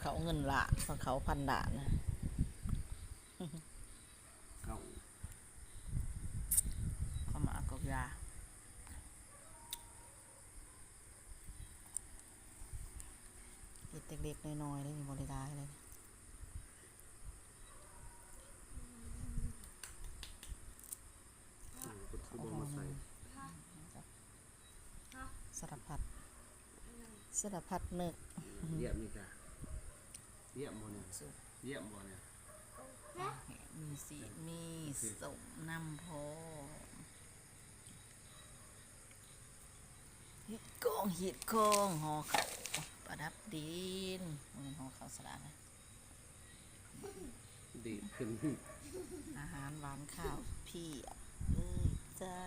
เขาเงินละเขาพันด่านนะเขา เขามากอกยาเด็กๆน้อยๆเลยมีบริการเลยคือบ่มาใส่สารพัดนึกเยี่ยมนี่จ้ะเยี่ยมบ่เนี่ยเยี่ยมบ่เนี่ยมีสีมีสมน้ำพอฮิตกองห่อเขาประดับดินมันห่อเขาสลัดนะดีขึ้นอาหารหวานข้าวเพียบเลยจ้า